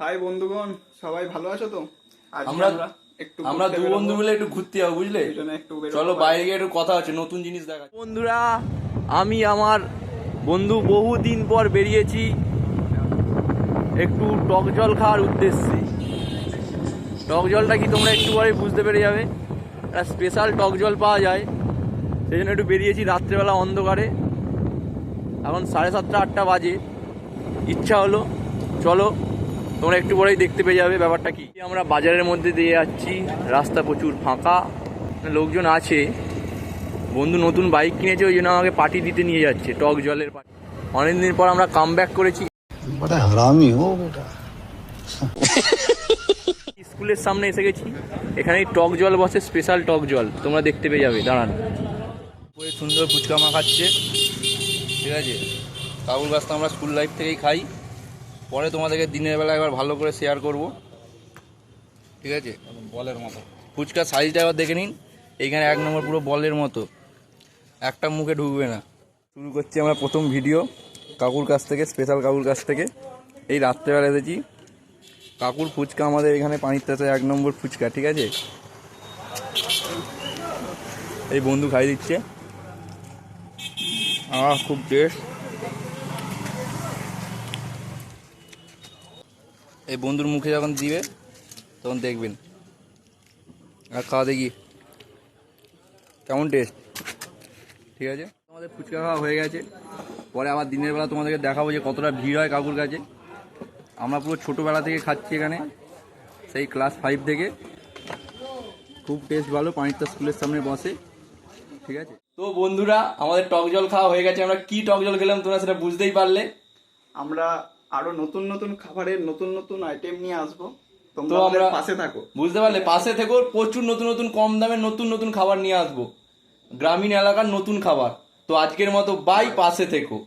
High বন্ধুগণ, সবাই ভালো আছো তো? আমরা আমরা দু বন্ধু মিলে একটু ঘুরতে যাবো, বুঝলে? চলো বাইরে গিয়ে একটু কথা আছে, নতুন জিনিস দেখা। বন্ধুরা, আমি আমার বন্ধু বহুদিন পর বেরিয়েছি একটু টক জল খাওয়ার উদ্দেশ্যে। টক জলটা কি তোমরা একটু পরে বুঝতে পেরে যাবে। একটা স্পেশাল টক জল পাওয়া যায়, সেই জন্য একটু বেরিয়েছি রাত্রেবেলা অন্ধকারে। এখন 7:30 8টা বাজে। ইচ্ছা হলো চলো, তোমরা একটু পরেই দেখতে পেয়ে যাবে ব্যাপারটা কি। আমরা বাজারের মধ্যে দিয়ে যাচ্ছি, রাস্তা প্রচুর ফাঁকা, লোকজন আছে। বন্ধু নতুন বাইক কিনেছে, ওই জন্য আমাকে পার্টি দিতে নিয়ে যাচ্ছে, টক জলের পার্টি। অনেকদিন পর আমরা কাম ব্যাক করেছি। স্কুলের সামনে এসে গেছি, এখানে টক জল বসে, স্পেশাল টক জল, তোমরা দেখতে পেয়ে যাবে। দাঁড়ান, সুন্দর ফুচকা মাখাচ্ছে, ঠিক আছে। কাকুর গাছ তো আমরা স্কুল লাইফ থেকেই খাই। পরে তোমাদেরকে দিনের বেলা একবার ভালো করে শেয়ার করব, ঠিক আছে। বলের মতো ফুচকা সাইজটা একবার দেখে নিন। এইখানে 1 নম্বর পুরো বলের মতো, একটা মুখে ঢুকবে না। শুরু করছি আমরা প্রথম ভিডিও কাকুর কাছ থেকে, স্পেশাল কাকুর কাছ থেকে। এই রাত্রেবেলা এসেছি, কাকুর ফুচকা আমাদের এখানে পানির তাতে 1 নম্বর ফুচকা, ঠিক আছে। এই বন্ধু খাই দিচ্ছে, খুব টেস্ট। এই বন্ধুর মুখে যখন দিবে তখন দেখবেন, আর খাওয়া দেখি কেমন টেস্ট, ঠিক আছে। আমাদের ফুচকা খাওয়া হয়ে গেছে, পরে আবার দিনের বেলা তোমাদেরকে দেখাবো যে কতটা ভিড় হয় কাকুর কাছে। আমরা পুরো ছোটোবেলা থেকে খাচ্ছি এখানে, সেই ক্লাস 5 থেকে। খুব টেস্ট ভালো, পানিরটা স্কুলের সামনে বসে, ঠিক আছে। তো বন্ধুরা, আমাদের টক জল খাওয়া হয়ে গেছে। আমরা কি টক জল খেলাম তোমরা সেটা বুঝতেই পারলে। আমরা আরো নতুন নতুন খাবারের নতুন নতুন আইটেম নিয়ে আসবো, তো তোমরা আমরা পাশে থাকো, বুঝতে পারলে। পাশে থেকো, প্রচুর নতুন নতুন কম দামে নতুন নতুন খাবার নিয়ে আসবো, গ্রামীণ এলাকার নতুন খাবার। তো আজকের মতো বাই, পাশে থেকো।